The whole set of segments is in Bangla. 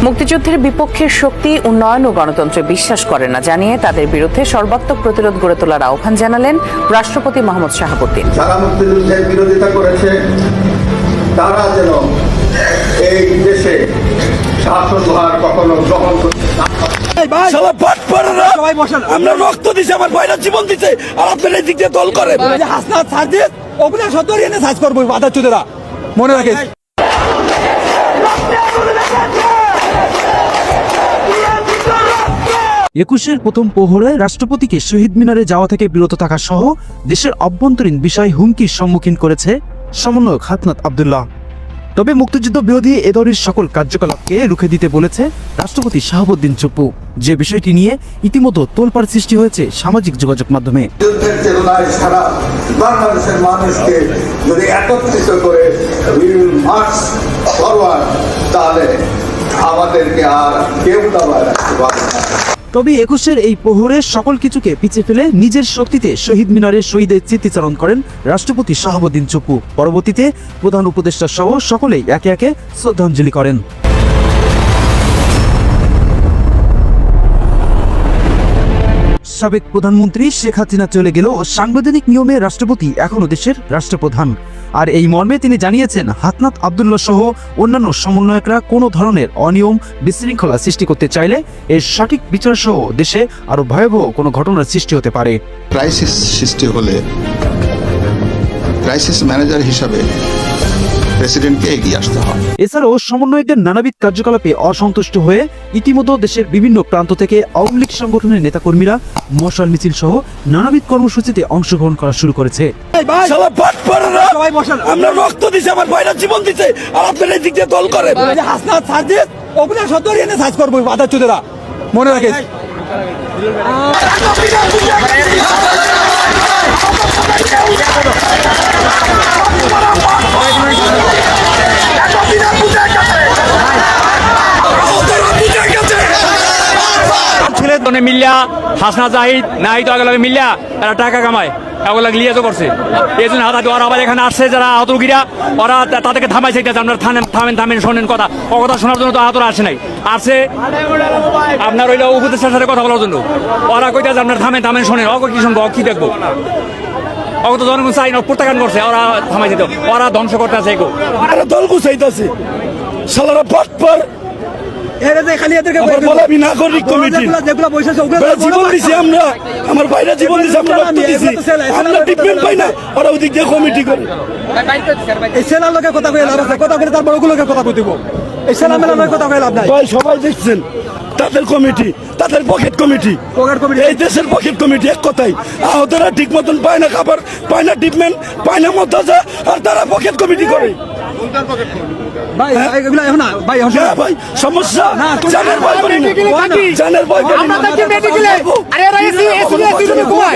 মুক্তিযুদ্ধের বিপক্ষের শক্তি উন্নয়ন ও গণতন্ত্রে বিশ্বাস করে না জানিয়ে তাদের বিরুদ্ধে সর্বাত্মক প্রতিরোধ গড়ে তোলার আহ্বান জানালেন রাষ্ট্রপতি মোহাম্মদ শাহাবুদ্দিন। যারা মুক্তিযুদ্ধের বিরোধিতা করেছে তারা যেন এই দেশে শাসনভার কখনো গ্রহণ করতে না পারে। আমরা রক্ত দিছে, আমার ভাইরা জীবন দিছে, আর আপনারা এই দিক দিয়ে দল করে হাসনাত সার্জিস ওগুলা সত্তর এনে সাজ করবো বাধা চুদেরা মনে রাখে। একুশের প্রথম প্রহরে রাষ্ট্রপতিকে শহীদ মিনারে যাওয়া থেকে বিরত থাকা সহ দেশের অভ্যন্তরীণ বিষয় হুমকির সম্মুখীন করেছে সমন্বয়ক হাসনাত আব্দুল্লাহ। তবে মুক্তিযুদ্ধ বিরোধী এ ধরনের সকল কার্যকলাপকে রুখে দিতে বলেছে রাষ্ট্রপতি শাহাবুদ্দিন চুপ্পু, যে বিষয়টি নিয়ে ইতিমধ্যে তোলপাড় সৃষ্টি হয়েছে সামাজিক যোগাযোগ মাধ্যমে। যুদ্ধের চেতনায় সারা বাংলাদেশের মানুষকে যদি একত্রিত করে মার্চ ফরওয়ার্ড, তাহলে আমাদেরকে আর কেউ দাবায় রাখতে পারবে না। তবে একুশের এই প্রহরে সকল কিছুকে পিছিয়ে ফেলে নিজের শক্তিতে শহীদ মিনারে শহীদের স্মৃতিচারণ করেন রাষ্ট্রপতি শাহাবুদ্দিন চুপ্পু। পরবর্তীতে প্রধান উপদেষ্টা সহ সকলেই একে একে শ্রদ্ধাঞ্জলি করেন। সাবেক প্রধানমন্ত্রী শেখ হাসিনা চলে গেলেও সাংবিধানিক নিয়মে রাষ্ট্রপতি এখনো দেশের রাষ্ট্রপ্রধান। আর এই মর্মে তিনি জানিয়েছেন, হাসনাত আব্দুল্লাহ সহ অন্যান্য সমন্বয়করা কোনো ধরনের অনিয়ম বিশৃঙ্খলা সৃষ্টি করতে চাইলে এর সঠিক বিচার সহ দেশে আরো ভয়াবহ কোনো ঘটনার সৃষ্টি হতে পারে। ক্রাইসিস সৃষ্টি হলে ক্রাইসিস ম্যানেজার হিসাবে প্রেসিডেন্টকে এগিয়ে আসতে হয়। এছাড়াও সমন্বয়কদের নানাবিধ কার্যকলাপে অসন্তুষ্ট হয়ে ইতিমধ্যে দেশের বিভিন্ন প্রান্ত থেকে আওয়ামী লীগ সংগঠনের নেতাকর্মীরা মশাল মিছিল সহ নানাবিধ কর্মসূচিতে অংশগ্রহণ করা শুরু করেছে। আমরা রক্ত দিছে, আমার ভাইরা জীবন দিছে, আর আপনারা এই দিক দিয়ে দল করে হাসনাত সার্জিস ওগুলা সত্তর এনে সাজ করবো বাধা চুদেরা মনে রাখে। ছেলে মিল্লা হাসনা জাহিদ নাহিদ এগুলো মিল্লা এরা টাকা কামায়, এগুলো লিয়ে তো করছে। এই জন্য হাতাতে ওরা আবার এখানে আসছে যারা আহত রোগীরা, ওরা তাদেরকে থামাই চাইতেছে, আপনারা থামেন শোনেন কথা। ও কথা শোনার জন্য তো আহতরা আসে নাই, আসছে আপনার হইলো উপদেষ্টার সাথে কথা বলার জন্য। ওরা কইতেছে আপনার থামেন শোনেন, অগ কি শুনবো, কি দেখবো, অগ তো জনগণ চাই না, প্রত্যাখ্যান করছে, ওরা থামাই যেত, ওরা ধ্বংস করতে আছে। দল গুছাইতেছে শালারা পাটপার খালি নাগরিক কমিটি জীবন দিছি, আমরা আমার ভাইরা জীবন দিছি, আমরা রক্ত দিছি, আমরা ট্রিটমেন্ট পাই না, ওরা ওদিক দিয়ে কমিটি করে এই সেলার লোকের কথা কইলা কথা বলে তার বড়গুলোকে কথা কই দিব। এই সেলা মেলার কথা কইলা আপনার ভাই সবাই দেখছেন, তাদের কমিটি, তাদের পকেট কমিটি, এই দেশের পকেট কমিটি। এক কথাই আহতরা ঠিক মতন পায় না, খাবার পায় না, ট্রিটমেন্ট পায় না, মতাজা, আর তারা পকেট কমিটি করে। ভাই এগুলা এখন না ভাই, ভাই সমস্যা জানের ভয় করি না, জানের ভয় করি না। আমরা কি মেডিকেলে আরে এরা এসি রুমে ঘুমায়,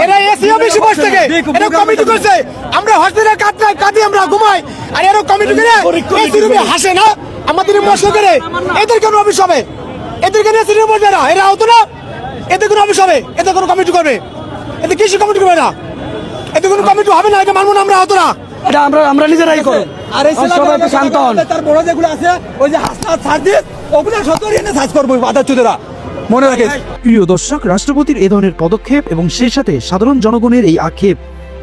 এরা এসি অফিসে বসে থাকে, এরা কমিটি করছে, আমরা হসপিটালে কাটি আমরা ঘুমাই, আর এরা কমিটি করে এসি রুমে হাসে না, আমাদের মশলা করে। এদের কেন অফিস হবে? এদের কেন এসি রুমে বসে না? এরা হতো না, এদের কোনো অফিস হবে? এদের কোনো কমিটি করবে? এদের কিছু কমিটি করবে না, এদের কোনো কমিটি হবে না, এটা মানবো না, আমরা হতো না, এটা আমরা নিজেরাই করব। আর এই সবাই তো শান্ত হন, তার বড় যেগুলো আছে ওই যে হাসনাত সার্জিস ওগুলা সত্তর এনে সাজ করবো বাধা চুদেরা মনে রাখে। প্রিয় দর্শক, রাষ্ট্রপতির এ ধরনের পদক্ষেপ এবং সেই সাথে সাধারণ জনগণের এই আক্ষেপ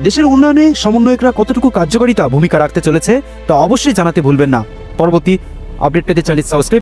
দেশের উন্নয়নে সমন্বয়করা কতটুকু কার্যকারিতা ভূমিকা রাখতে চলেছে তা অবশ্যই জানাতে ভুলবেন না। পরবর্তী আপডেট পেতে চ্যানেল সাবস্ক্রাইব